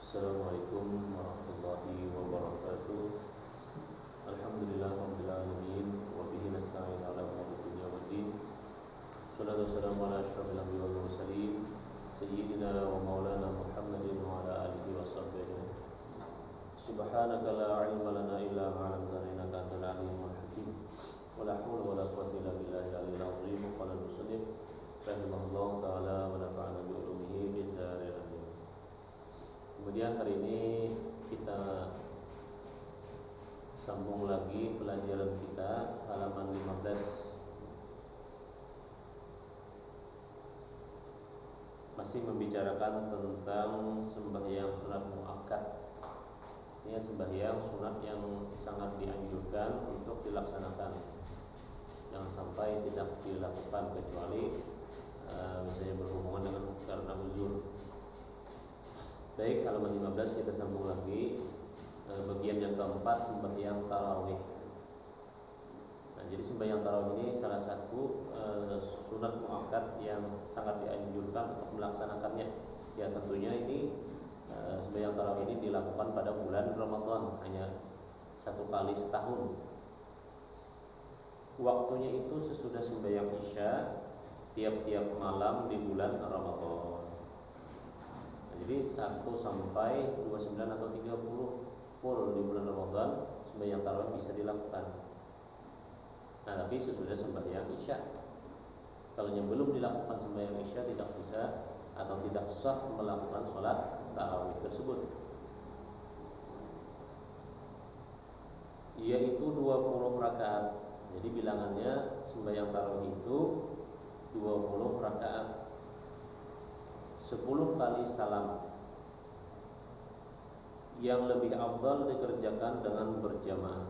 Assalamualaikum warahmatullahi wabarakatuh. Alhamdulillah rabbil alamin wa bihi nasta'in ala umuri dunya waddin. Shallallahu wassalamu ala asyrafil anbiya'i wal mursalin sayyidina wa maulana Muhammadin wa ala alihi washabbihi. Subhanaka la ilma lana illa ma 'allamtana innaka antal alimul hakim. Wa la haula wa la quwwata illa billahil aliyyil azim. Qala al-musannif rahimahullah ta'ala wa nafa'ana bi ulumihi fid dharain. Kemudian hari ini kita sambung lagi pelajaran kita halaman 15, masih membicarakan tentang sembahyang sunat muakkad. Ini sembahyang sunat yang sangat dianjurkan untuk dilaksanakan, jangan sampai tidak dilakukan kecuali misalnya berhubungan dengan karena uzur. Baik, halaman 15 kita sambung lagi bagian yang keempat, sembahyang tarawih. Nah, jadi sembahyang tarawih ini salah satu sunat muakkad yang sangat dianjurkan untuk melaksanakannya. Ya tentunya ini sembahyang tarawih ini dilakukan pada bulan Ramadan, hanya satu kali setahun. Waktunya itu sesudah sembahyang Isya tiap-tiap malam di bulan Ramadan. Jadi 1 sampai 29 atau 30 full di bulan Ramadan sembahyang tarawih bisa dilakukan. Nah, tapi sesudah sembahyang Isya. Kalau yang belum dilakukan sembahyang Isya tidak bisa atau tidak sah melakukan sholat tarawih tersebut. Yaitu 20 rakaat. Jadi bilangannya sembahyang tarawih itu 20 rakaat. 10 kali salam. Yang lebih afdal dikerjakan dengan berjamaah.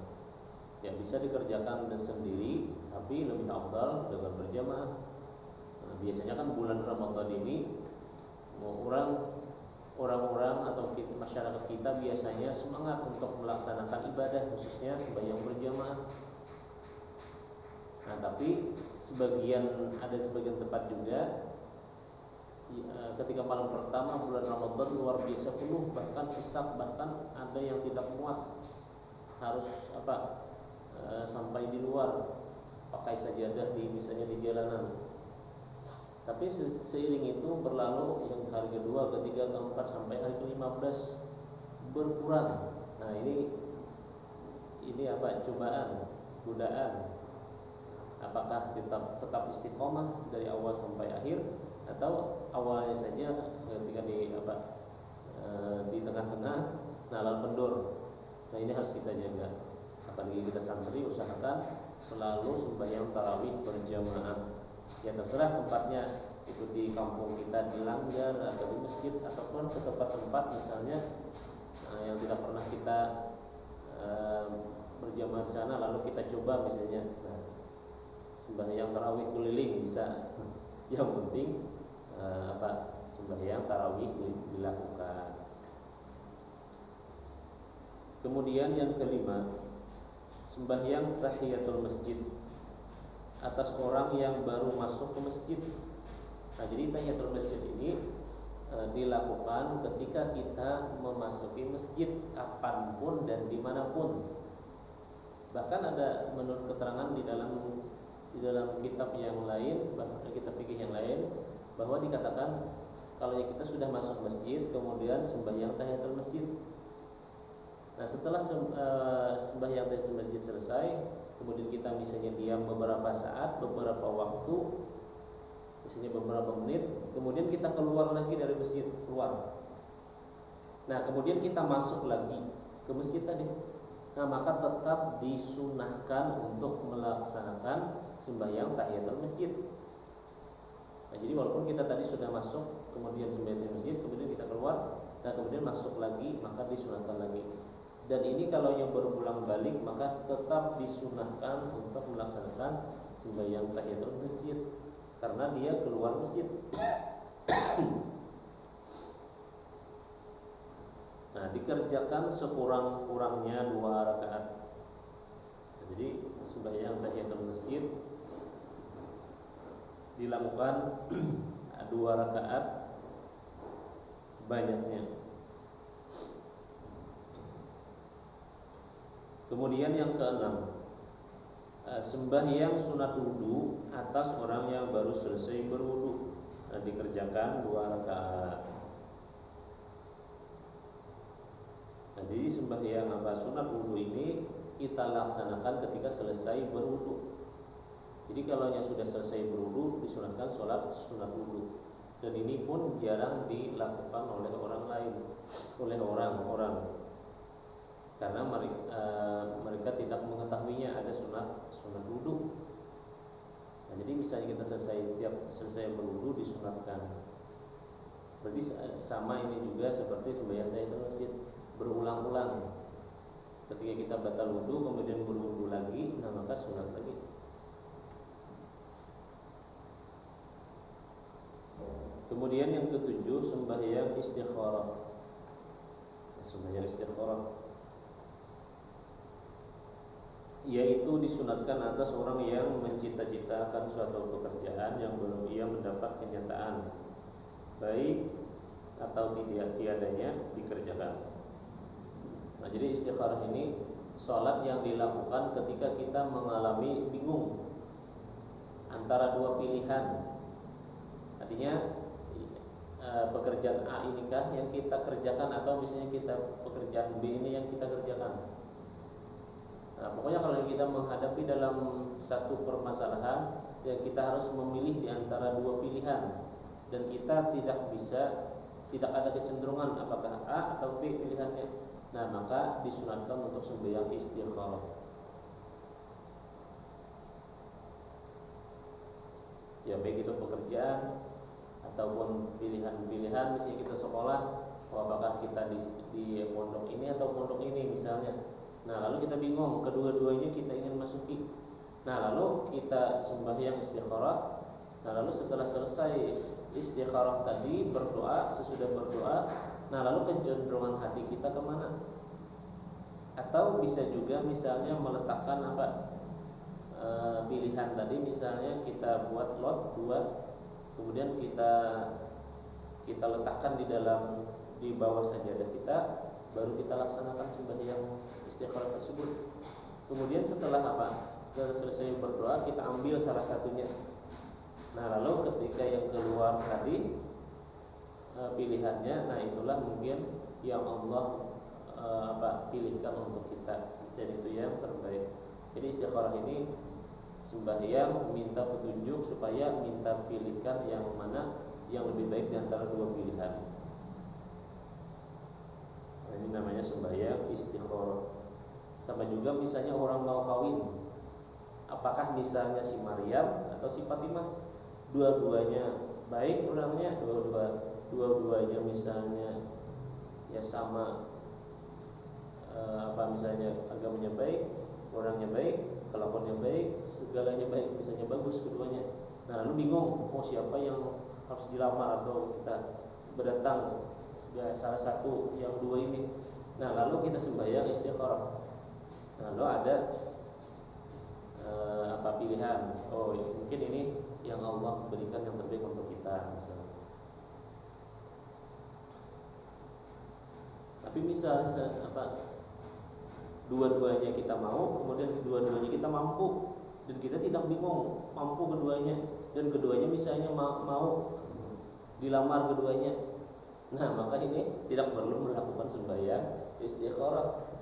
Ya bisa dikerjakan sendiri, tapi lebih afdal dengan berjamaah. Nah, biasanya kan bulan Ramadan ini orang-orang atau masyarakat kita biasanya semangat untuk melaksanakan ibadah, khususnya sembahyang berjamaah. Nah, tapi ada sebagian tempat juga ketika malam pertama bulan Ramadan luar biasa penuh, bahkan sesak, bahkan ada yang tidak muat, harus sampai di luar pakai sajadah misalnya di jalanan. Tapi seiring itu berlalu, yang hari kedua, ketiga, keempat sampai hari ke-15 berkurang. Nah ini cobaan, godaan. Apakah tetap istiqomah dari awal sampai akhir, atau awalnya saja ketika di tengah-tengah nalar kendor. Nah ini harus kita jaga. Apalagi kita santri, usahakan selalu sembahyang tarawih berjamaah. Ya terserah tempatnya, itu di kampung kita, di langgar atau di masjid, ataupun ke tempat-tempat misalnya yang tidak pernah kita berjamaah di sana, lalu kita coba misalnya sembahyang tarawih keliling bisa. Yang penting sembahyang tarawih dilakukan. Kemudian yang kelima, sembahyang tahiyatul masjid atas orang yang baru masuk ke masjid. Nah, jadi tahiyatul masjid ini dilakukan ketika kita memasuki masjid kapanpun dan dimanapun. Bahkan ada menurut keterangan di dalam kitab yang lain, bahkan kitab fikih yang lain, bahwa dikatakan kalau kita sudah masuk masjid kemudian sembahyang tahiyatul masjid. Nah, setelah sembahyang tahiyatul masjid selesai, kemudian kita misalnya diam beberapa saat, beberapa waktu, misalnya beberapa menit, kemudian kita keluar lagi dari masjid, keluar. Nah, kemudian kita masuk lagi ke masjid tadi. Nah, maka tetap disunahkan untuk melaksanakan sembahyang tahiyatul masjid. Nah, jadi walaupun kita tadi sudah masuk, kemudian sembahyang masjid, kemudian kita keluar, dan kemudian masuk lagi, maka disunahkan lagi. Dan ini kalau yang berulang balik, maka tetap disunahkan untuk melaksanakan sembahyang tahiyatul masjid, karena dia keluar masjid. Nah, dikerjakan sekurang-kurangnya 2 rakaat. Jadi sembahyang tahiyatul masjid dilakukan 2 rakaat banyaknya. Kemudian yang keenam, sembahyang sunat wudu atas orang yang baru selesai berwudu, dikerjakan 2 rakaat. Jadi sembahyang sunat wudu ini kita laksanakan ketika selesai berwudu. Jadi kalau yang sudah selesai berwudu disunatkan sholat sunat wudu, dan ini pun jarang dilakukan oleh orang lain, oleh orang-orang, karena mereka tidak mengetahuinya ada sunat wudu. Nah, jadi misalnya kita selesai berwudu disunatkan. Berarti sama ini juga seperti sembahyang tahiyatul masjid, berulang-ulang. Ketika kita batal wudu kemudian berwudu lagi, nah maka sunat lagi. Kemudian yang ketujuh, sembahyang istikharah. Sembahyang istikharah yaitu disunatkan atas orang yang mencita-citakan suatu pekerjaan yang belum ia mendapat kenyataan, baik atau tiadanya dikerjakan. Nah, jadi istikharah ini sholat yang dilakukan ketika kita mengalami bingung antara 2 pilihan. Artinya pekerjaan A inikah yang kita kerjakan, atau misalnya pekerjaan B ini yang kita kerjakan. Nah, pokoknya kalau kita menghadapi dalam satu permasalahan yang kita harus memilih di antara 2 pilihan, dan kita tidak ada kecenderungan apakah A atau B pilihannya, nah maka disunatkan untuk sembahyang istikharah. Ya baik itu pekerjaan ataupun pilihan-pilihan, misalnya kita sekolah, apakah kita di pondok ini atau pondok ini misalnya. Nah lalu kita bingung, kedua-duanya kita ingin masuki. Nah lalu kita sembahyang istikharah. Nah lalu setelah selesai istikharah tadi, berdoa, sesudah berdoa, nah lalu kecenderungan hati kita kemana? Atau bisa juga misalnya meletakkan pilihan tadi, misalnya kita buat lot 2, kemudian kita letakkan di bawah sajadah kita, baru kita laksanakan sembahyang istikharah tersebut. Kemudian setelah selesai berdoa, kita ambil salah satunya. Nah lalu ketika yang keluar tadi pilihannya, nah itulah mungkin yang Allah pilihkan untuk kita, dan itu yang terbaik. Jadi istikharah ini sembahyang minta petunjuk supaya minta pilihkan yang mana yang lebih baik di antara 2 pilihan. Nah, ini namanya sembahyang istikharah. Sama juga misalnya orang mau kawin, apakah misalnya si Maryam atau si Fatimah, dua-duanya baik orangnya, dua-duanya misalnya ya sama, misalnya agamanya baik, orangnya baik, kelakuannya baik, segalanya baik, misalnya bagus keduanya. Nah lalu bingung mau siapa yang harus dilamar, atau kita berdatang ya salah satu yang 2 ini. Nah lalu kita sembahyang istikharah. Nah lalu ada pilihan, oh mungkin ini yang Allah berikan yang terbaik untuk kita misalnya. Tapi misalnya dua-duanya kita mau, kemudian dua-duanya kita mampu, dan kita tidak bingung mampu keduanya, dan keduanya misalnya mau dilamar keduanya, nah maka ini tidak perlu melakukan sembahyang istikharah.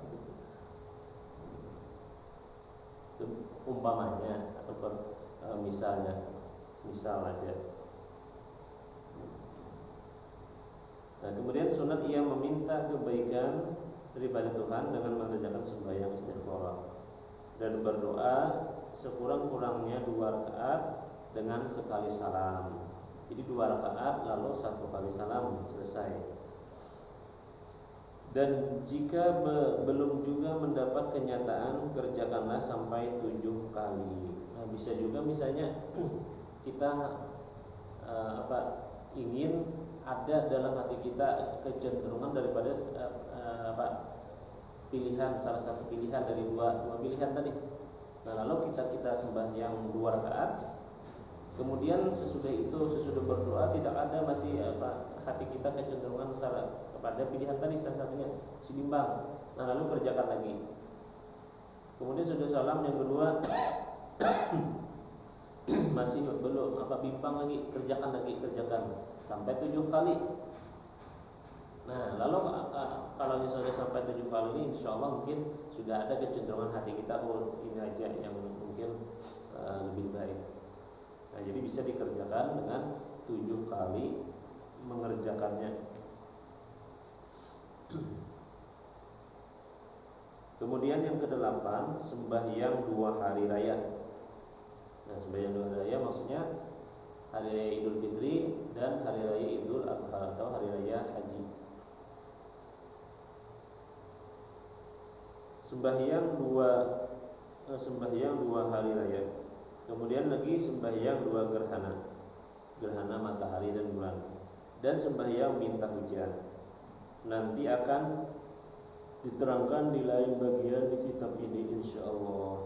Umpamanya ataupun misal aja. Nah kemudian sunat ia meminta kebaikan daripada Tuhan dengan mengerjakan sembahyang istikharah dan berdoa sekurang-kurangnya 2 rakaat dengan sekali salam. Jadi 2 rakaat lalu 1 kali salam, selesai. Dan jika belum juga mendapat kenyataan, kerjakanlah sampai 7 kali. Nah bisa juga misalnya kita ingin ada dalam hati kita kecenderungan daripada pilihan, salah satu pilihan dari dua pilihan tadi. Nah lalu kita sembahyang 2 rakaat, kemudian sesudah berdoa tidak ada masih hati kita kecenderungan kepada pilihan tadi, salah satunya seimbang. Nah lalu kerjakan lagi. Kemudian sudah salam yang kedua masih belum bimbang lagi, kerjakan sampai 7 kali. Nah, lalu kalau sudah sampai 7 kali ini, insya Allah mungkin sudah ada kecenderungan hati kita, ini aja yang mungkin lebih baik. Nah, jadi bisa dikerjakan dengan 7 kali mengerjakannya. Kemudian yang ke-8, sembahyang 2 hari raya. Nah, sembahyang 2 hari raya maksudnya hari raya Idul Fitri dan hari raya Idul Adha atau hari raya Haji. Sembahyang 2 hari raya. Kemudian lagi sembahyang 2 gerhana matahari dan bulan, dan sembahyang minta hujan. Nanti akan diterangkan di lain bagian di kitab ini insyaallah.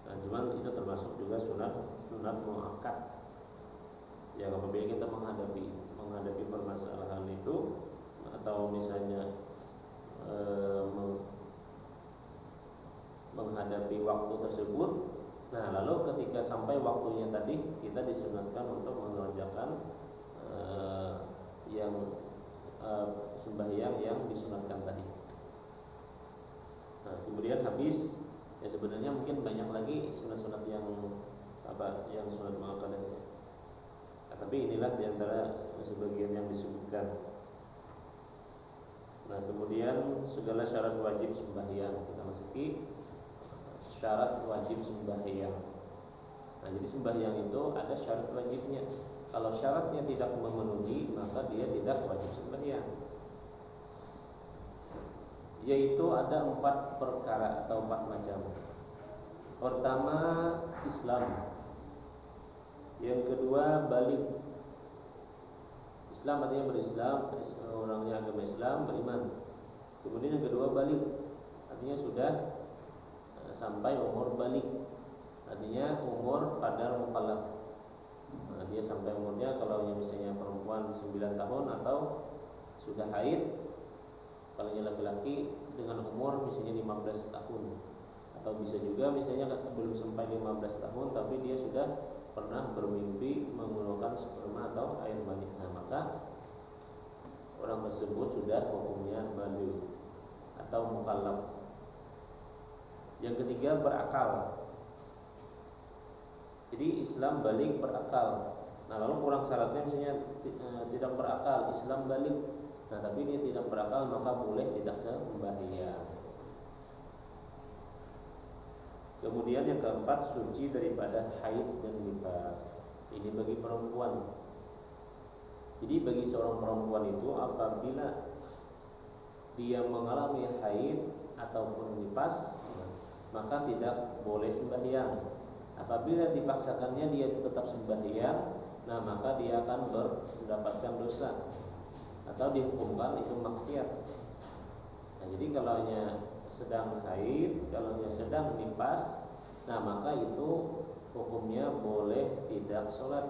Nah, cuman itu termasuk juga sunat muakkad. Ya, apabila kita menghadapi permasalahan itu, atau misalnya menghadapi waktu tersebut, nah lalu ketika sampai waktunya tadi, kita disunatkan untuk mengerjakan yang sembahyang yang disunatkan tadi. Nah, kemudian habis, ya sebenarnya mungkin banyak lagi sunat-sunat yang sunat muakkad. Nah, tapi inilah diantara sebagian yang disebutkan. Nah, kemudian segala syarat wajib sembahyang, kita masuki syarat wajib sembahyang. Nah, jadi sembahyang itu ada syarat wajibnya. Kalau syaratnya tidak memenuhi, maka dia tidak wajib sembahyang. Yaitu ada 4 perkara atau 4 macam. Pertama, Islam. Yang kedua, balik. Islam artinya berislam, orangnya agama Islam, beriman. Kemudian yang kedua, balik. Artinya sudah sampai umur balik. Artinya umur qadar mukallaf. Nah, dia sampai umurnya, kalau misalnya perempuan 9 tahun atau sudah haid, kalau laki-laki dengan umur misalnya 15 tahun, atau bisa juga misalnya belum sampai 15 tahun tapi dia sudah pernah bermimpi menggunakan sperma atau air mani. Nah, maka orang tersebut sudah hukumnya baligh atau mukallaf. Yang ketiga, berakal. Jadi Islam balik berakal. Nah, lalu kurang syaratnya misalnya tidak berakal, Islam balik. Nah, tapi dia tidak berakal, maka boleh tidak sembahyang. Kemudian yang keempat, suci daripada haid dan nifas. Ini bagi perempuan. Jadi bagi seorang perempuan itu, apabila dia mengalami haid ataupun nifas, maka tidak boleh sembahyang. Apabila dipaksakannya dia tetap sembahyang, nah maka dia akan mendapatkan dosa atau dihukumkan itu maksiat. Nah, jadi kalaunya sedang haid, kalaunya sedang nifas, nah maka itu hukumnya boleh tidak sholat.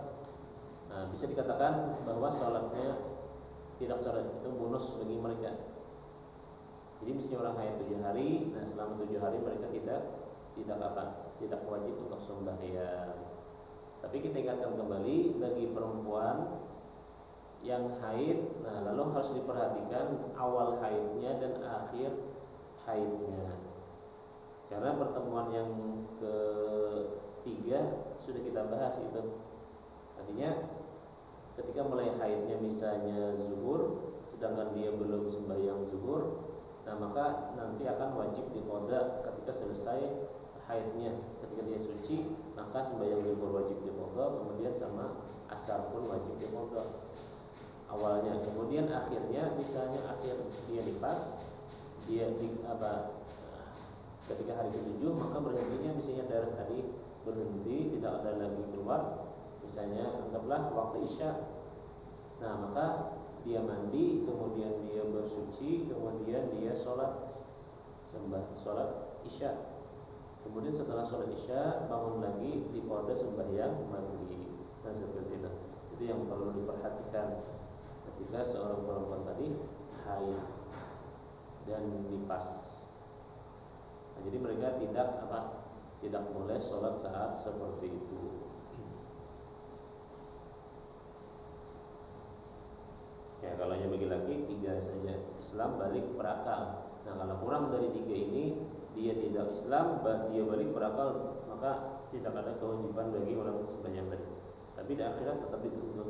Nah, bisa dikatakan bahwa sholatnya tidak sholat itu bonus bagi mereka. Jadi misalnya orang haid 7 hari, nah selama 7 hari mereka tidak wajib untuk sembahyang. Tapi kita ingatkan kembali, bagi perempuan yang haid, nah lalu harus diperhatikan awal haidnya dan akhir haidnya. Karena pertemuan yang ketiga sudah kita bahas itu. Artinya ketika mulai haidnya misalnya zuhur, sedangkan dia belum sembahyang zuhur, nah maka nanti akan wajib diqada ketika selesai haidnya. Ketika dia suci, maka sembahyang zuhur wajib diqada, kemudian sama asar pun wajib diqada awalnya. Kemudian akhirnya, misalnya akhir dia nifas, dia ketika hari ke-7, maka berhentinya misalnya darah tadi berhenti, tidak ada lagi keluar, misalnya anggaplah waktu isya. Nah, maka dia mandi, kemudian dia bersuci, kemudian dia sholat isya. Kemudian setelah sholat isya bangun lagi, diqada sembahyang maghrib. Nah, seperti itu. Itu yang perlu diperhatikan ketika seorang perempuan tadi haid dan nifas. Nah, jadi mereka tidak boleh sholat saat seperti itu. Ya, kalau yang bagi laki 3 saja, Islam, balik, berakal. Nah, kalau kurang dari 3 ini, dia tidak Islam, dia balik, berakal, maka tidak ada kewajiban bagi orang sembahyang tadi. Tapi di akhirat tetap dituntut.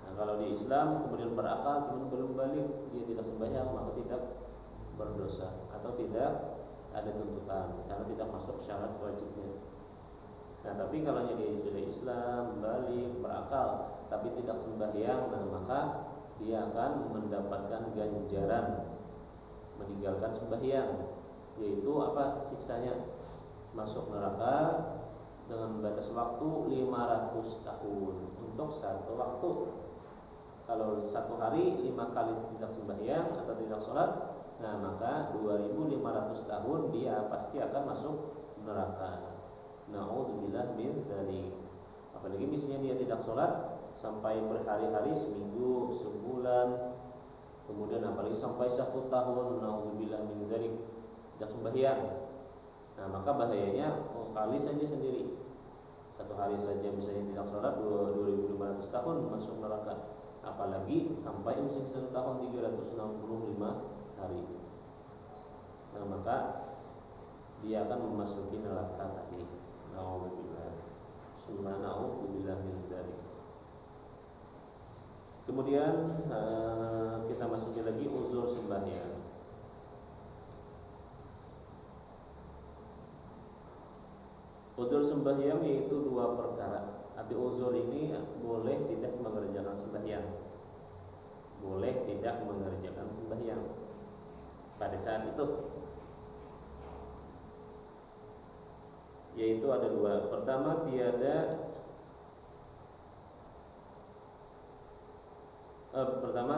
Nah, kalau di Islam kemudian berakal kemudian belum balik, dia tidak sembahyang, maka tidak berdosa atau tidak ada tuntutan karena tidak masuk syarat wajibnya. Nah, tapi kalau dia sudah Islam, balik, berakal, tapi tidak sembahyang, nah maka dia akan mendapatkan ganjaran meninggalkan sembahyang, yaitu apa? Siksanya masuk neraka dengan batas waktu 500 tahun untuk satu waktu. Kalau satu hari 5 kali tidak sembahyang atau tidak sholat, nah maka 2500 tahun dia pasti akan masuk neraka. Na'udzubillah min dzalik. Apalagi misalnya dia tidak sholat sampai berhari-hari, seminggu, sebulan, kemudian apalagi sampai 1 tahun, na'udzubillah min dzalik, tidak sembahyang. Nah, maka bahayanya kali saja sendiri. 1 hari saja misalnya tidak sholat 2500 tahun masuk neraka. Apalagi sampai misalnya 1 tahun 365 hari. Nah, maka dia akan memasuki neraka tadi. Na'udzubillah. Summa na'udzubillah min dzalik. Kemudian kita masuki lagi uzur sembahyang. Uzur sembahyang yaitu 2 perkara. Arti uzur ini boleh tidak mengerjakan sembahyang, boleh tidak mengerjakan sembahyang pada saat itu. Yaitu ada 2. Pertama,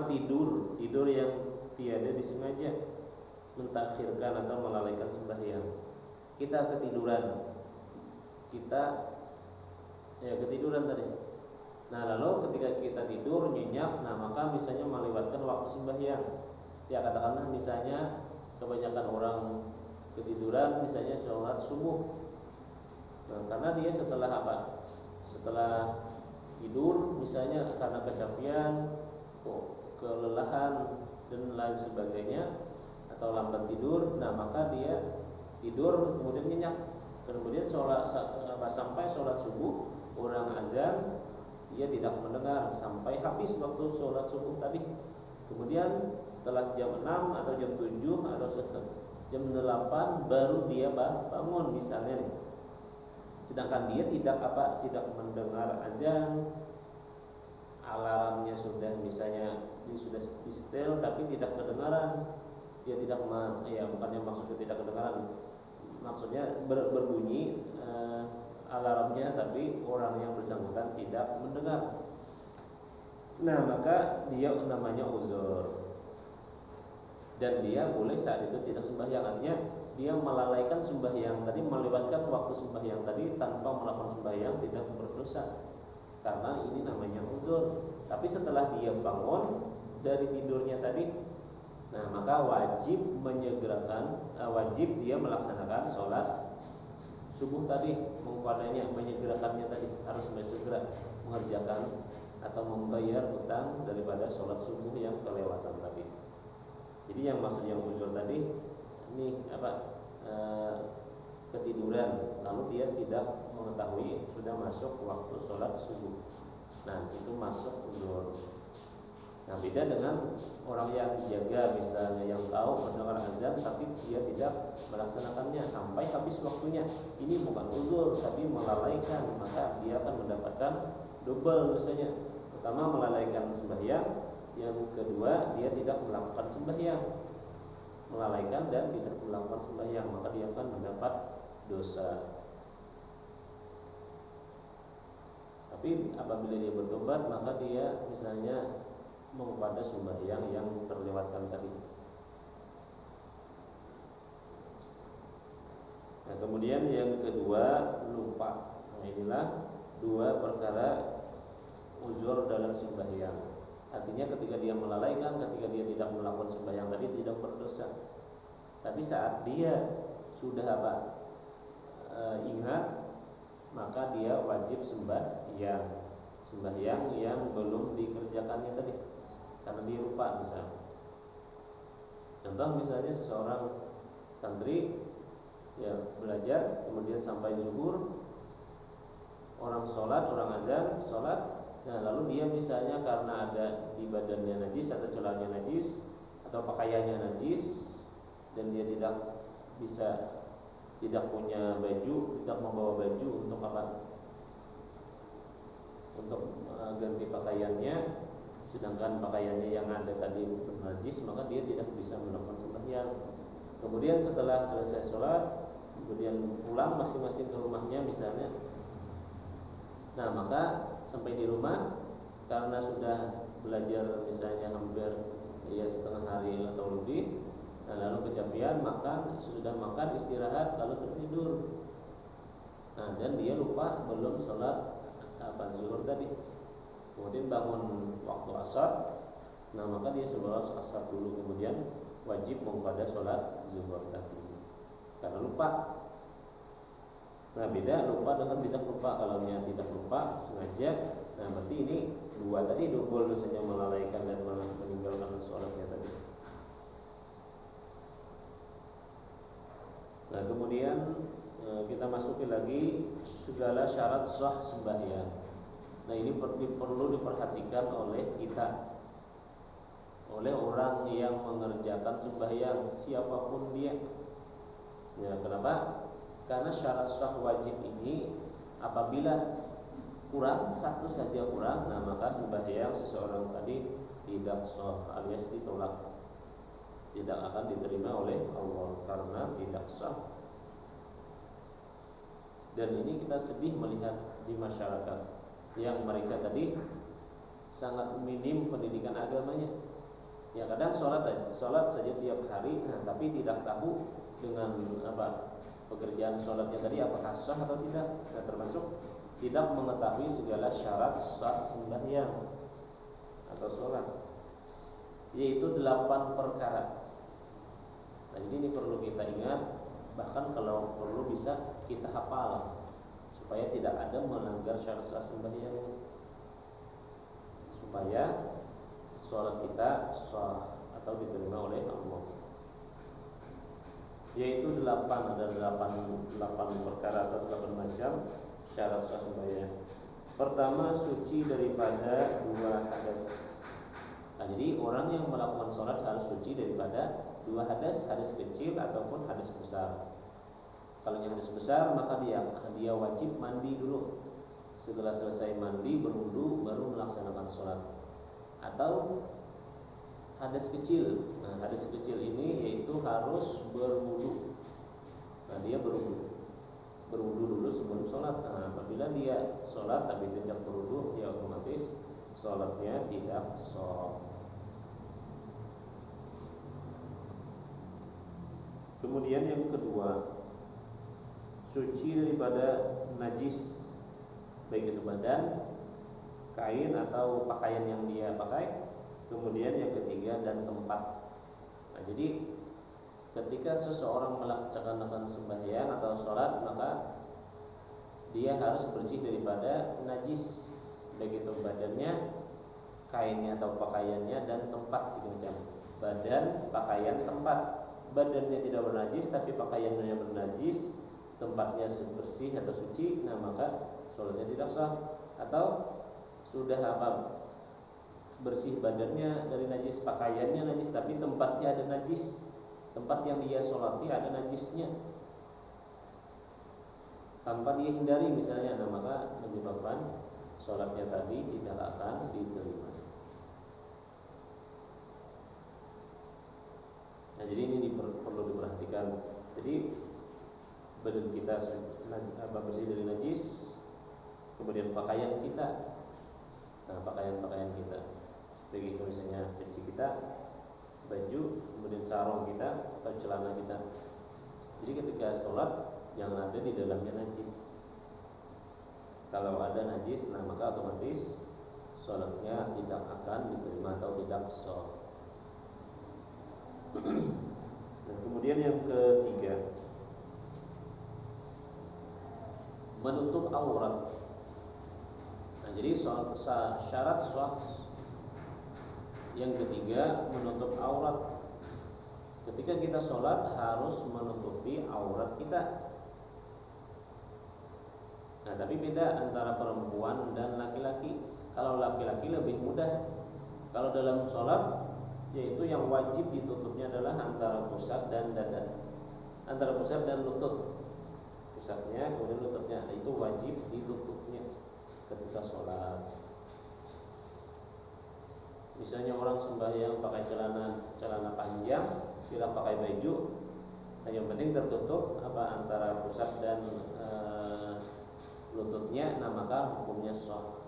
tidur yang tiada disengaja, mentakhirkan atau melalaikan sembahyang. Kita ketiduran tadi. Nah, lalu ketika kita tidur nyenyak, nah maka misalnya melewatkan waktu sembahyang. Ya, katakanlah misalnya kebanyakan orang ketiduran misalnya sholat subuh. Nah, karena dia setelah tidur misalnya karena kecapean, kelelahan dan lain sebagainya, atau lambat tidur, nah maka dia tidur kemudian nyenyak. Kemudian sampai sholat subuh, orang azan, dia tidak mendengar sampai habis waktu sholat subuh tadi. Kemudian setelah jam 6 atau jam 7 atau jam 8 baru dia bangun misalnya nih. Sedangkan dia tidak mendengar azan, alarmnya sudah misalnya dia sudah di-setel tapi tidak kedengaran. Dia tidak bukannya maksudnya tidak kedengaran, maksudnya berbunyi alarmnya tapi orang yang bersangkutan tidak mendengar. Nah, maka dia namanya uzur. Dan dia boleh saat itu tidak sembahyang. Artinya dia melalaikan sembahyang tadi, melewatkan waktu sembahyang tadi tanpa melakukan sembahyang, tidak berdosa. Karena ini namanya uzur. Tapi setelah dia bangun dari tidurnya tadi, nah maka wajib dia melaksanakan sholat subuh tadi, menyegerakannya tadi, harus segera mengerjakan atau membayar utang daripada sholat subuh yang kelewatan tadi. Jadi yang maksud yang uzur tadi ini ketiduran lalu dia tidak mengetahui sudah masuk waktu sholat subuh. Nah, itu masuk uzur. Nah, beda dengan orang yang jaga misalnya, yang tahu mendengar azan tapi dia tidak melaksanakannya sampai habis waktunya. Ini bukan uzur tapi melalaikan, maka dia akan mendapatkan double dosanya. Pertama, melalaikan sembahyang, yang kedua dia tidak melakukan sembahyang, melalaikan dan tidak melakukan sembahyang, maka dia akan mendapat dosa. Tapi apabila dia bertobat, maka dia misalnya kepada sembahyang yang terlewatkan tadi. Nah, kemudian yang kedua, lupa. Nah, inilah 2 perkara uzur dalam sembahyang. Artinya ketika dia melalaikan, ketika dia tidak melakukan sembahyang tadi tidak berdosa. Tapi saat dia sudah ingat, maka dia wajib sembahyang yang belum dikerjakannya tadi karena dia lupa. Contoh misalnya seseorang santri ya belajar, kemudian sampai zuhur, orang sholat, orang azan sholat, nah lalu dia misalnya karena ada di badannya najis atau celananya najis atau pakaiannya najis dan dia tidak punya baju, tidak membawa baju untuk ganti pakaiannya, sedangkan pakaiannya yang ada tadi najis, maka dia tidak bisa melakukan sembahyang. Kemudian setelah selesai sholat, kemudian pulang masing-masing ke rumahnya misalnya. Nah maka sampai di rumah karena sudah belajar misalnya hampir setengah hari atau lebih, nah lalu kecapean makan, sesudah makan istirahat lalu tertidur. Nah dan dia lupa belum sholat zuhur tadi. Kemudian bangun waktu asar, nah maka dia sebelum asar dulu, kemudian wajib mengqada sholat zuhur tadi karena lupa. Nah beda lupa dengan tidak lupa. Kalau dia tidak lupa sengaja, nah berarti ini dua tadi double dosanya, melalaikan dan meninggalkan sholatnya tadi. Nah kemudian kita masuki lagi segala syarat sah sembahyang. Nah ini perlu diperhatikan oleh kita, oleh orang yang mengerjakan sembahyang siapapun dia. Ya kenapa? Karena syarat sah wajib ini apabila kurang satu saja kurang, nah maka sembahyang seseorang tadi tidak sah alias ditolak, tidak akan diterima oleh Allah karena tidak sah. Dan ini kita sedih melihat di masyarakat yang mereka tadi sangat minim pendidikan agamanya. Ya kadang sholat saja tiap hari, nah, tapi tidak tahu dengan pekerjaan sholatnya tadi apakah sah atau tidak. Nah, termasuk tidak mengetahui segala syarat sah sembahyang atau sholat, yaitu 8 perkara. Nah ini perlu kita ingat, bahkan kalau perlu bisa kita hafal supaya tidak ada melanggar syarat sah sembahyang, supaya sholat kita sah atau diterima oleh Allah. Yaitu 8 perkara atau 8 macam syarat sah sembahyang. Pertama, suci daripada 2 hadas. Nah, jadi orang yang melakukan sholat harus suci daripada 2 hadas, hadas kecil ataupun hadas besar. Kalau yang hadas besar maka dia wajib mandi dulu. Setelah selesai mandi berwudu baru melaksanakan sholat. Atau hadas kecil. Nah, hadas kecil ini yaitu harus berwudu. Nah, dia berwudu dulu sebelum sholat. Nah, apabila dia sholat tapi tidak berwudu, ya otomatis sholatnya tidak sah. Kemudian yang kedua, suci daripada najis, baik itu badan, kain atau pakaian yang dia pakai. Kemudian yang ketiga, dan tempat. Nah, jadi ketika seseorang melaksanakan sembahyang atau sholat, maka dia harus bersih daripada najis, baik itu badannya, kainnya atau pakaiannya, dan tempat. Badan, pakaian, tempat. Badannya tidak bernajis tapi pakaiannya bernajis, tempatnya bersih atau suci, nah maka sholatnya tidak sah. Atau sudah bersih badannya dari najis, pakaiannya najis tapi tempatnya ada najis, tempat yang dia sholati ada najisnya, tanpa dia hindari misalnya, nah maka menyebabkan sholatnya tadi tidak akan diterima. Nah jadi ini perlu diperhatikan. Jadi badan kita bersih dari najis, kemudian pakaian kita, nah pakaian kita, begitu misalnya peci kita, baju, kemudian sarung kita atau celana kita. Jadi ketika sholat jangan ada di dalamnya najis. Kalau ada najis, nah maka otomatis sholatnya tidak akan diterima atau tidak sah. Dan kemudian yang ketiga, aurat. Nah, jadi syarat sah yang ketiga menutup aurat. Ketika kita sholat harus menutupi aurat kita. Nah, tapi beda antara perempuan dan laki-laki. Kalau laki-laki lebih mudah. Kalau dalam sholat, yaitu yang wajib ditutupnya adalah antara pusat dan dada, antara pusat dan lutut. Pusatnya kemudian lututnya, itu wajib ditutupnya ketika sholat. Misalnya orang sembahyang pakai celana panjang, tidak pakai baju, nah yang penting tertutup antara pusat dan lututnya, nah maka hukumnya sah.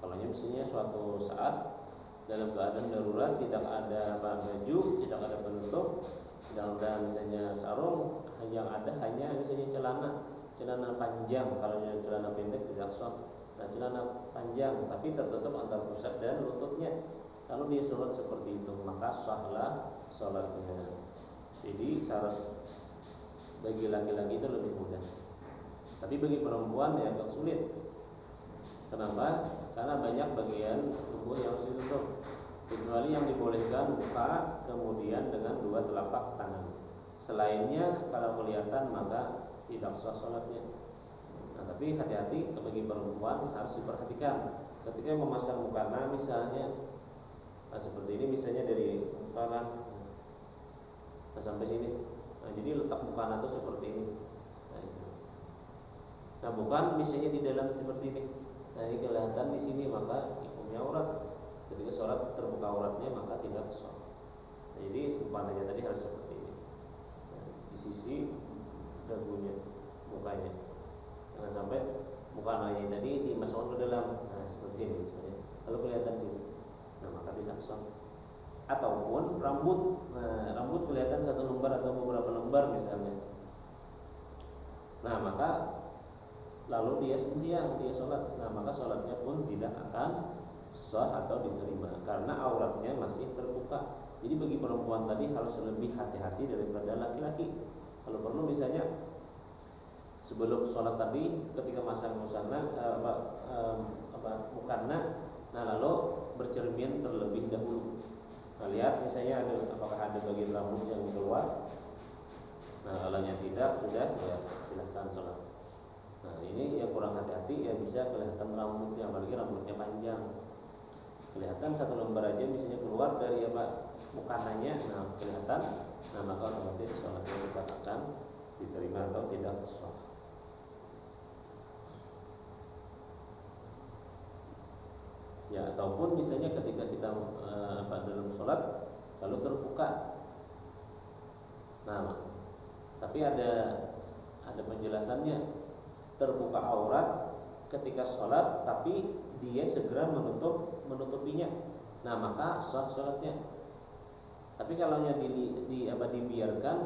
Kalau misalnya suatu saat dalam keadaan darurat tidak ada baju, tidak ada penutup, tidak ada misalnya sarung, yang ada hanya misalnya celana panjang. Kalau celana pendek tidak sah. Nah, celana panjang tapi tertutup antara pusat dan lututnya. Kalau dia sholat seperti itu maka sahlah sholatnya. Jadi syarat bagi laki-laki itu lebih mudah. Tapi bagi perempuan ya agak sulit. Kenapa? Karena banyak bagian tubuh yang harus ditutup. Kecuali yang dibolehkan buka kemudian dengan dua telapak tangan. Selainnya kalau kelihatan maka tidak sah sholatnya. Nah, tapi hati-hati bagi perempuan harus diperhatikan ketika memasang mukena misalnya. Nah, seperti ini misalnya dari muka kan, nah sampai sini. Nah, jadi letak mukena itu seperti ini. Nah, bukan misalnya di dalam seperti ini. Nah, ini kelihatan di sini maka hukumnya aurat. Ketika sholat terbuka auratnya maka tidak sah. Nah, jadi mukananya tadi harus seperti ini. Nah, di sisi dagunya, mukanya. Jangan sampai mukananya tadi dimasukkan ke dalam. Nah, seperti ini misalnya. Kalau kelihatan sini, nah maka tidak sah. Ataupun rambut, nah rambut kelihatan satu lembar atau beberapa lembar misalnya. Nah, maka lalu dia sembahyang, dia sholat, nah maka sholatnya pun tidak akan sah atau diterima karena auratnya masih terbuka. Jadi bagi perempuan tadi harus lebih hati-hati daripada laki-laki. Kalau perlu misalnya sebelum sholat tadi ketika masang mukena, nah lalu bercermin terlebih dahulu. Nah, lihat misalnya apakah ada bagian rambut yang keluar. Nah, kalau tidak sudah ya silahkan sholat. Nah, ini yang kurang hati-hati ya bisa kelihatan rambutnya, apalagi rambutnya panjang. Kelihatan satu lembar aja misalnya keluar dari mukananya, nah kelihatan, nah maka otomatis sholatnya tidak akan diterima atau tidak sah. Ya, ataupun misalnya ketika kita dalam sholat lalu terbuka. Nah, tapi ada penjelasannya. Terbuka aurat ketika sholat tapi dia segera menutupinya, nah maka sah sholatnya. Tapi kalau dibiarkan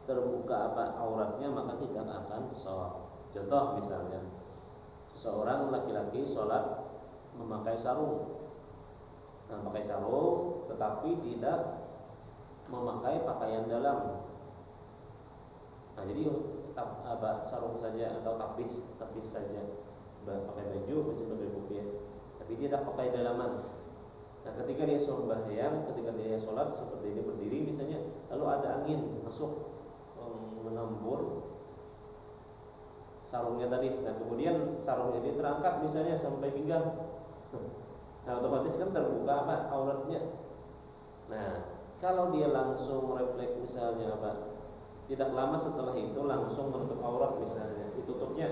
terbuka auratnya maka tidak akan sah. Contoh misalnya seseorang laki-laki sholat memakai sarung, nah pakai sarung tetapi tidak memakai pakaian dalam. Nah, jadi sarung saja atau tapis saja, pakai baju sebagai kopiah, tapi dia tidak pakai dalaman. Nah, ketika dia sembahyang, ketika dia sholat seperti ini berdiri misalnya, lalu ada angin masuk menambur sarungnya tadi, dan kemudian sarungnya dia terangkat misalnya sampai pinggang, nah otomatis kan terbuka auratnya. Nah, kalau dia langsung refleks misalnya tidak lama setelah itu langsung menutup aurat misalnya, ditutupnya,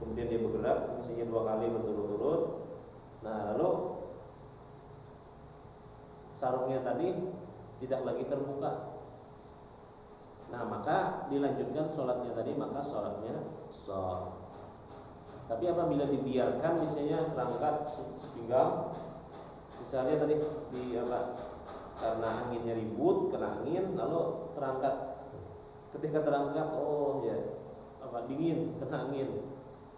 kemudian dia bergerak misalnya 2 kali berturut-turut, nah lalu sarungnya tadi tidak lagi terbuka, nah maka dilanjutkan sholatnya tadi, maka sholatnya sah. Tapi apabila dibiarkan misalnya terangkat sepinggang misalnya tadi karena anginnya ribut, kena angin lalu terangkat. Ketika terangkat, dingin, kena angin,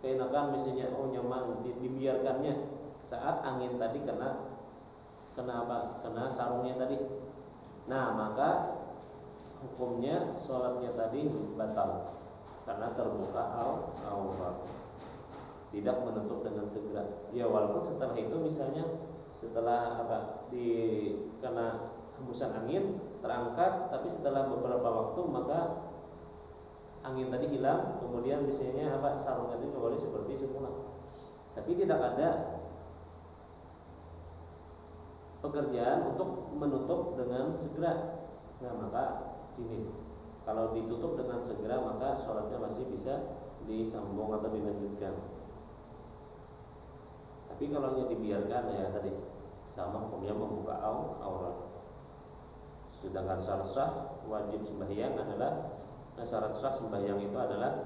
keenakan misalnya, nyaman, dibiarkannya saat angin tadi kena sarungnya tadi. Nah, maka hukumnya sholatnya tadi batal. karena terbuka aurat, tidak menutup dengan segera. Ya walaupun setelah itu misalnya setelah kena hembusan angin terangkat, tapi setelah beberapa waktu maka angin tadi hilang, kemudian misalnya sarungnya itu kembali seperti semula, tapi tidak ada pekerjaan untuk menutup dengan segera. Nah maka sini kalau ditutup dengan segera maka sholatnya masih bisa disambung atau dilanjutkan. Tapi kalau hanya dibiarkan ya tadi sama hukumnya membuka aurat. Sedangkan syarat sah wajib sembahyang adalah syarat sah sembahyang itu adalah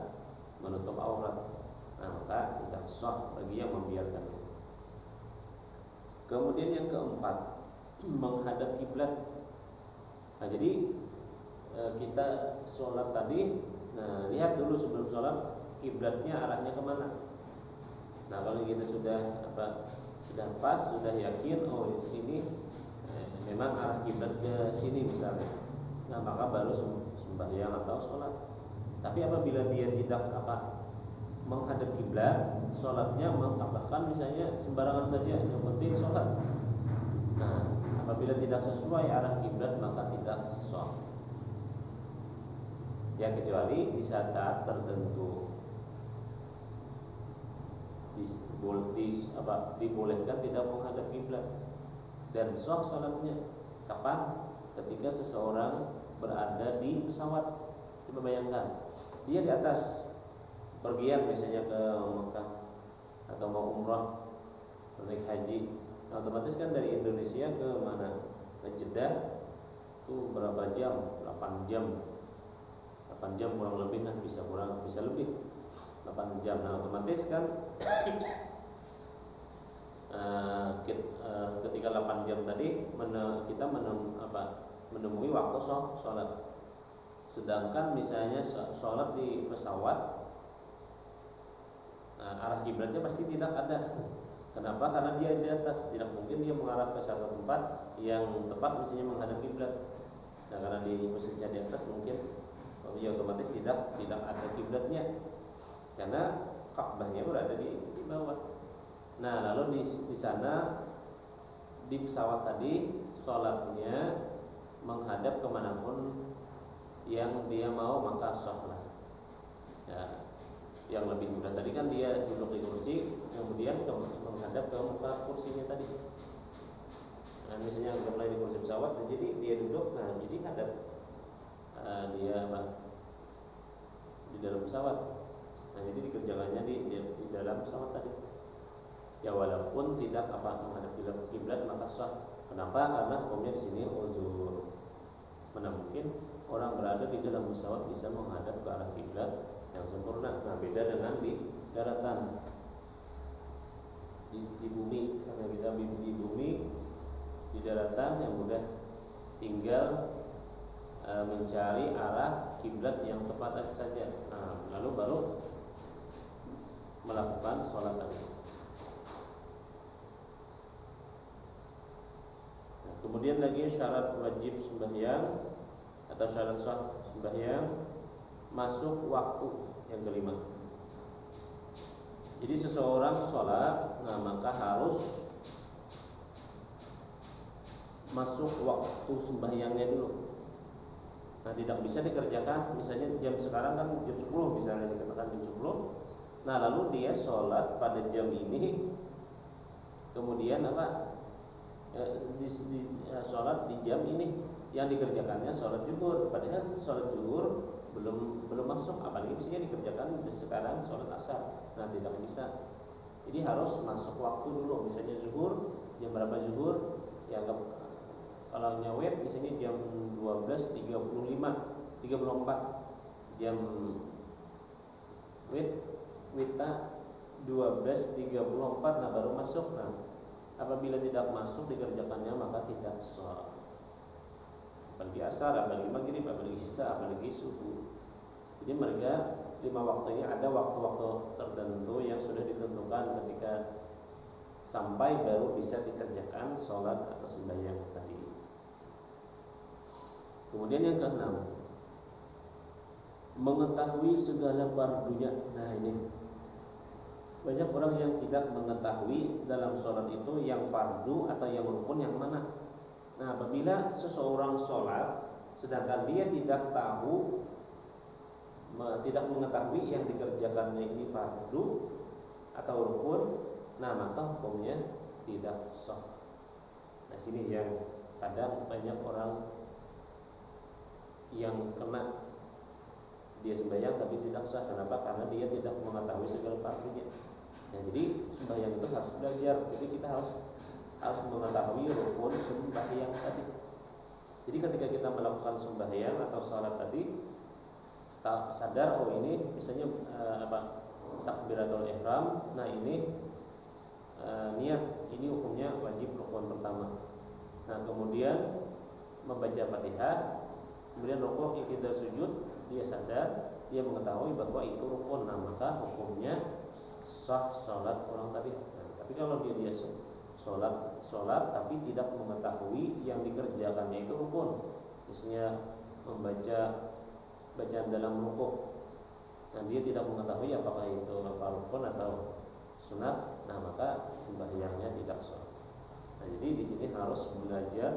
menutup aurat. Nah maka tidak sah bagi yang membiarkan. Kemudian yang keempat, menghadap kiblat. Nah jadi kita sholat tadi, nah lihat dulu sebelum sholat kiblatnya arahnya kemana. Nah kalau kita sudah pas, sudah yakin, oh sini memang arah kiblat ke sini misalnya, nah maka baru sembahyang atau sholat. Tapi apabila dia tidak menghadap kiblat, sholatnya bahkan misalnya sembarangan saja, yang penting sholat. Nah, apabila tidak sesuai arah kiblat maka tidak sah. Ya kecuali di saat-saat tertentu dibolehkan tidak menghadap kiblat dan sah sholatnya. Kapan? Ketika seseorang berada di pesawat. Coba bayangkan, dia di atas pergian misalnya ke Mekah atau mau umrah, naik haji, nah, otomatis kan dari Indonesia ke mana? Ke Jeddah itu berapa jam? 8 jam kurang lebih, nah bisa lebih 8 jam. Nah otomatis kan ketika 8 jam tadi kita menemui waktu sholat. Sedangkan misalnya sholat di pesawat, arah kiblatnya pasti tidak ada. Kenapa? Karena dia di atas, tidak mungkin dia mengarah ke satu tempat yang tepat misalnya menghadap kiblat. Nah karena di posisinya di atas mungkin ya otomatis tidak ada kiblatnya, karena Ka'bahnya berada di bawah. Nah lalu di sana di pesawat tadi sholatnya menghadap kemanapun yang dia mau maka sah lah. Ya, yang lebih mudah tadi kan dia duduk di kursi, kemudian menghadap ke muka kursinya tadi. Nah misalnya mulai di kursi pesawat, jadi dia duduk, nah jadi hadap dia di dalam pesawat. Nah jadi dikerjakannya di dalam pesawat tadi. Ya walaupun tidak menghadap kiblat maka sah. Kenapa? Karena hukumnya di sini uzur. Mana mungkin orang berada di dalam pesawat bisa menghadap ke arah kiblat yang sempurna. Nah beda dengan di daratan, di bumi. Karena kita di bumi, di daratan yang mudah tinggal mencari arah kiblat yang tepat saja. Nah, lalu baru melakukan sholat tadi. Nah, kemudian lagi syarat wajib sembahyang atau syarat sah sembahyang, masuk waktu yang kelima. Jadi seseorang sholat, nah maka harus masuk waktu sembahyangnya dulu. Nah tidak bisa dikerjakan misalnya jam sekarang kan jam 10 misalnya dikatakan jam 10. Nah lalu dia sholat pada jam ini, kemudian sholat di jam ini, yang dikerjakannya sholat zuhur, padahal sholat zuhur belum masuk, apalagi misalnya dikerjakan sekarang sholat asar. Nah tidak bisa, jadi harus masuk waktu dulu. Misalnya zuhur, jam berapa zuhur? Ya kalau nyawet misalnya jam 12.34 jam wita 12.34, nah baru masuk. Nah apabila tidak masuk dikerjakannya maka tidak sah. Apalagi asar, apalagi maghrib, apalagi isya, apalagi subuh. Jadi mereka 5 waktunya ada waktu-waktu tertentu yang sudah ditentukan, ketika sampai baru bisa dikerjakan sholat atau sembahyang tadi. Kemudian yang keenam, mengetahui segala fardunya. Nah ini banyak orang yang tidak mengetahui dalam sholat itu yang fardu atau yang rukun yang mana. Nah apabila seseorang sholat sedangkan dia tidak tahu, tidak mengetahui yang dikerjakannya ini fardu atau rukun, nah maka hukumnya tidak sah. Nah sini yang kadang banyak orang yang kena, dia sembahyang tapi tidak sah. Kenapa? Karena dia tidak mengetahui segala fardunya. Nah, jadi sembahyang itu harus belajar. Jadi kita harus mengetahui rukun sembahyang tadi. Jadi ketika kita melakukan sembahyang atau salat tadi, tak sadar oh ini misalnya takbiratul ihram. Nah ini niat, ini hukumnya wajib rukun pertama. Nah kemudian membaca Fatihah, kemudian rukuk, iktidal, sujud, dia sadar, dia mengetahui bahwa itu rukun. Nah maka hukumnya sah sholat orang tadi. Nah, tapi kalau dia sholat tapi tidak mengetahui yang dikerjakannya itu rukun, misalnya membaca bacaan dalam rukuk, nah dia tidak mengetahui apakah itu rukun atau sunat, nah maka sembahyangnya tidak sah. Nah jadi di sini harus belajar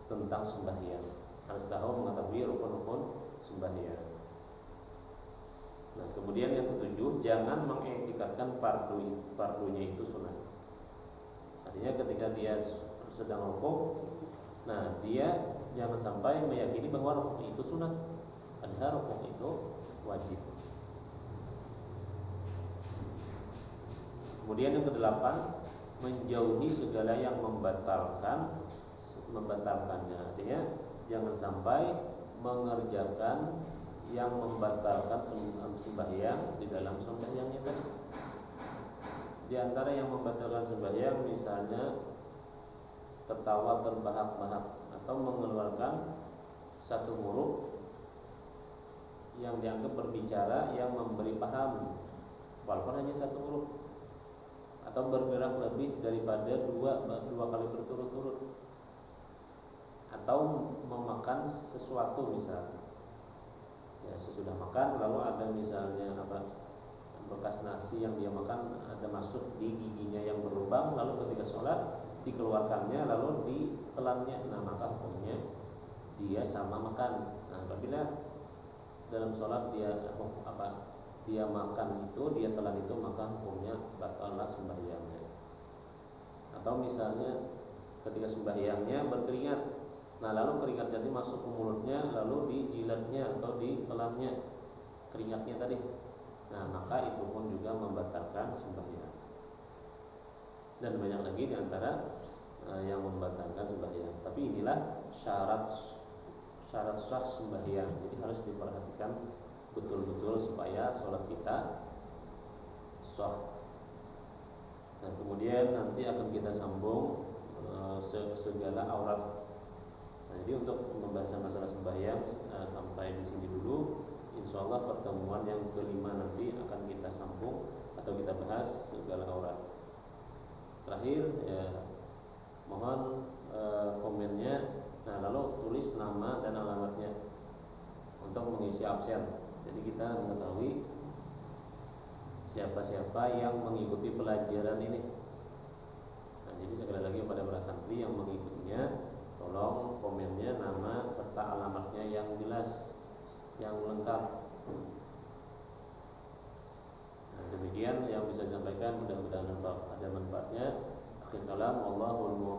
tentang sembahyang, harus tahu mengetahui rukun-rukun sembahyang. Nah kemudian yang ketujuh, jangan mengiktikadkan fardunya itu sunat. Artinya ketika dia sedang rukuk, nah dia jangan sampai meyakini bahwa rukuk itu sunat, padahal rukuk itu wajib. Kemudian yang kedelapan, menjauhi segala yang membatalkannya. Artinya jangan sampai mengerjakan yang membatalkan sembahyang di dalam sembahyangnya tadi. Di antara yang membatalkan sembahyang misalnya tertawa terbahak-bahak atau mengeluarkan satu huruf yang dianggap berbicara yang memberi paham walaupun hanya satu huruf, atau bergerak lebih daripada dua kali berturut-turut, atau memakan sesuatu misalnya. Ya, sesudah makan lalu ada misalnya bekas nasi yang dia makan ada masuk di giginya yang berlubang, lalu ketika sholat dikeluarkannya lalu ditelannya, nah maka hukumnya dia sama makan. Nah apabila dalam sholat dia makan itu, dia telan itu, maka hukumnya batallah sembahyangnya. Atau misalnya ketika sembahyangnya berkeringat, nah lalu keringat jadi masuk ke mulutnya, lalu dijilatnya atau ditelannya keringatnya tadi, nah maka itu pun juga membatalkan sembahyang. Dan banyak lagi diantara yang membatalkan sembahyang. Tapi inilah syarat sah sembahyang. Jadi harus diperhatikan betul-betul supaya sholat kita sah. Nah kemudian nanti akan kita sambung segala aurat. Nah, jadi untuk pembahasan masalah sembahyang sampai di sini dulu. Insya Allah pertemuan yang kelima nanti akan kita sambung atau kita bahas segala aurat. Terakhir ya, mohon komennya. Nah lalu tulis nama dan alamatnya untuk mengisi absen. Jadi kita mengetahui siapa-siapa yang mengikuti pelajaran ini. Nah jadi sekali lagi kepada para santri yang mengikutinya, tolong komennya nama serta alamatnya yang jelas, yang lengkap. Nah, demikian yang bisa disampaikan, mudah-mudahan ada manfaatnya. Akhir kalam, wallahul muwaffiq.